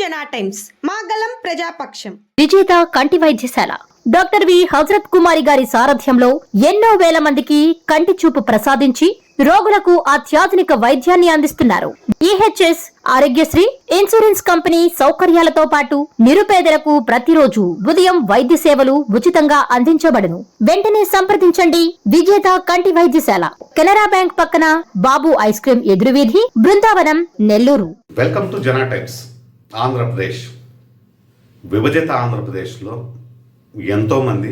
జనా టైమ్స్ మాగలం ప్రజాపక్షం. విజేత కంటి వైద్యశాల డాక్టర్ వి హజరత్ కుమారి గారి సారథ్యంలో ఎన్నో వేల మందికి కంటి చూపు ప్రసాదించి రోగులకు అత్యాధునిక వైద్యాన్ని అందిస్తున్నారు. ఈహెచ్ఎస్ ఆరోగ్యశ్రీ ఇన్సూరెన్స్ కంపెనీ సౌకర్యాలతో పాటు నిరుపేదలకు ప్రతిరోజు ఉదయం వైద్య సేవలు ఉచితంగా అందించబడును. వెంటనే సంప్రదించండి. విజేత కంటి వైద్యశాల, కెనరా బ్యాంక్ పక్కన, బాబు ఐస్ క్రీమ్ ఎదురువీధి, Brindavanam, Nellore. Welcome to Jana times. Andhra Pradesh, విభజిత ఆంధ్రప్రదేశ్లో ఎంతోమంది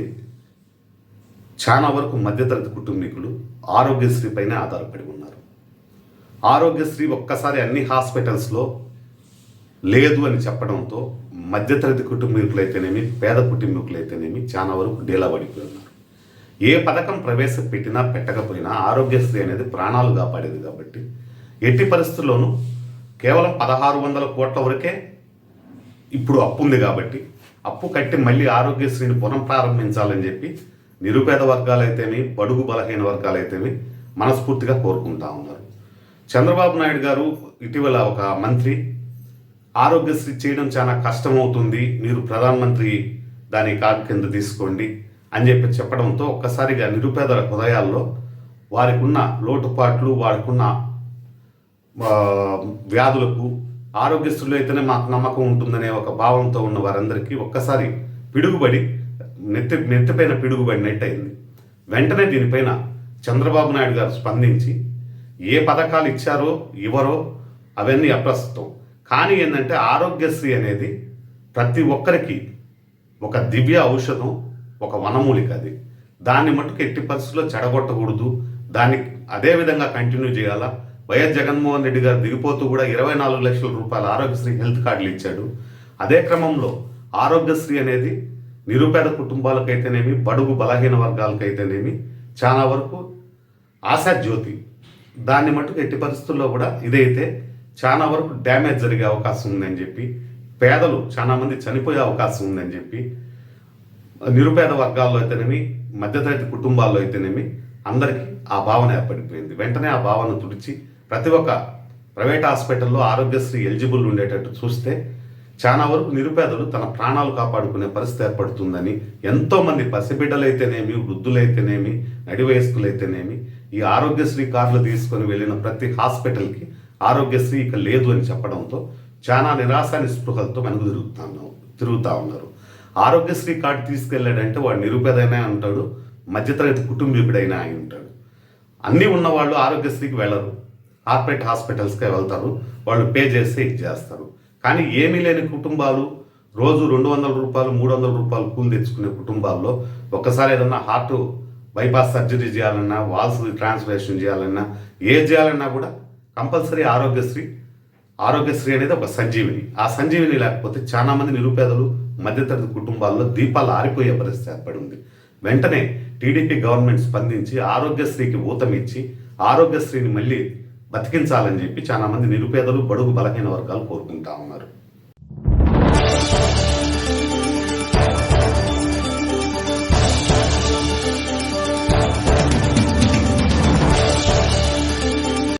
చాలా వరకు మధ్యతరగతి కుటుంబీకులు ఆరోగ్యశ్రీ పైన ఆధారపడి ఉన్నారు. ఆరోగ్యశ్రీ ఒక్కసారి అన్ని హాస్పిటల్స్లో లేదు అని చెప్పడంతో మధ్యతరగతి కుటుంబీకులైతేనేమి, పేద కుటుంబీకులైతేనేమి చాలా వరకు డీలా పడిపోయి ఉన్నారు. ఏ పథకం ప్రవేశపెట్టినా పెట్టకపోయినా ఆరోగ్యశ్రీ అనేది ప్రాణాలు కాపాడేది కాబట్టి ఎట్టి పరిస్థితుల్లోనూ కేవలం 1600 కోట్ల వరకే ఇప్పుడు అప్పు ఉంది కాబట్టి అప్పు కట్టి మళ్ళీ ఆరోగ్యశ్రీని పునఃప్రారంభించాలని చెప్పి నిరుపేద వర్గాలైతేమి, బడుగు బలహీన వర్గాలైతేమి మనస్ఫూర్తిగా కోరుకుంటా ఉన్నారు. చంద్రబాబు నాయుడు గారు ఇటీవల ఒక మంత్రి ఆరోగ్యశ్రీ చేయడం చాలా కష్టమవుతుంది, మీరు ప్రధానమంత్రి దాని కార్డు కింద తీసుకోండి అని చెప్పి చెప్పడంతో ఒక్కసారిగా నిరుపేదల హృదయాల్లో వారికి ఉన్న లోటుపాట్లు, వారికి ఉన్న వ్యాధులకు ఆరోగ్యశ్రీలో అయితేనే మాకు నమ్మకం ఉంటుందనే ఒక భావంతో ఉన్న వారందరికీ ఒక్కసారి పిడుగుబడి నెత్తిపైన పిడుగుబడినట్టు అయింది. వెంటనే దీనిపైన చంద్రబాబు నాయుడు గారు స్పందించి ఏ పథకాలు ఇచ్చారో ఇవ్వరో అవన్నీ అప్రస్తుతం. కానీ ఏంటంటే ఆరోగ్యశ్రీ అనేది ప్రతి ఒక్కరికి ఒక దివ్య ఔషధం, ఒక వనమూలిక. అది దాన్ని మట్టుకు ఎట్టి పరిస్థితుల్లో చెడగొట్టకూడదు, దాన్ని అదే విధంగా కంటిన్యూ చేయాలా. వైఎస్ జగన్మోహన్ రెడ్డి గారు దిగిపోతూ కూడా 24 లక్షల రూపాయల ఆరోగ్యశ్రీ హెల్త్ కార్డులు ఇచ్చాడు. అదే క్రమంలో ఆరోగ్యశ్రీ అనేది నిరుపేద కుటుంబాలకైతేనేమి, బడుగు బలహీన వర్గాలకైతేనేమి చాలా వరకు ఆశాజ్యోతి. దాన్ని మట్టుకు ఎట్టి పరిస్థితుల్లో కూడా ఇదైతే చాలా వరకు డ్యామేజ్ జరిగే అవకాశం ఉందని చెప్పి, పేదలు చాలా మంది చనిపోయే అవకాశం ఉందని చెప్పి, నిరుపేద వర్గాల్లో అయితేనేమి, మధ్యతరగతి కుటుంబాల్లో అయితేనేమి అందరికీ ఆ భావన ఏర్పడిపోయింది. వెంటనే ఆ భావన తుడిచి ప్రతి ఒక్క ప్రైవేట్ హాస్పిటల్లో ఆరోగ్యశ్రీ ఎలిజిబుల్ ఉండేటట్టు చూస్తే చాలా వరకు నిరుపేదలు తన ప్రాణాలు కాపాడుకునే పరిస్థితి ఏర్పడుతుందని ఎంతోమంది పసిబిడ్డలైతేనేమి, వృద్ధులైతేనేమి, నడి వయస్కులైతేనేమి ఈ ఆరోగ్యశ్రీ కార్డులు తీసుకొని వెళ్ళిన ప్రతి హాస్పిటల్కి ఆరోగ్యశ్రీ ఇక లేదు అని చెప్పడంతో చాలా నిరాశ నిస్పృహలతో వెనుక తిరుగుతూ ఉన్నారు. ఆరోగ్యశ్రీ కార్డు తీసుకెళ్ళాడంటే వాడు నిరుపేదైనా ఉంటాడు, మధ్యతరగతి కుటుంబీకుడైనా అయి ఉంటాడు. అన్నీ ఉన్నవాళ్ళు ఆరోగ్యశ్రీకి వెళ్ళరు, కార్పొరేట్ హాస్పిటల్స్కే వెళ్తారు, వాళ్ళు పే చేస్తే ఇచ్చేస్తారు. కానీ ఏమీ లేని కుటుంబాలు, రోజు 200 రూపాయలు 300 రూపాయలు కూలి తెచ్చుకునే కుటుంబాల్లో ఒక్కసారి ఏదన్నా హార్ట్ బైపాస్ సర్జరీ చేయాలన్నా, వాల్స్ ట్రాన్స్ప్లాంటేషన్ చేయాలన్నా, ఏది చేయాలన్నా కూడా కంపల్సరీ ఆరోగ్యశ్రీ అనేది ఒక సంజీవిని. ఆ సంజీవిని లేకపోతే చాలా మంది నిరుపేదలు, మధ్యతరగతి కుటుంబాల్లో దీపాలు ఆరిపోయే పరిస్థితి ఏర్పడి ఉంది. వెంటనే టీడీపీ గవర్నమెంట్ స్పందించి ఆరోగ్యశ్రీకి ఊతమిచ్చి ఆరోగ్యశ్రీని మళ్ళీ బతికించాలని చెప్పి చాలా మంది నిరుపేదలు, బడుగు బలహీన వర్గాలు కోరుకుంటా ఉన్నారు.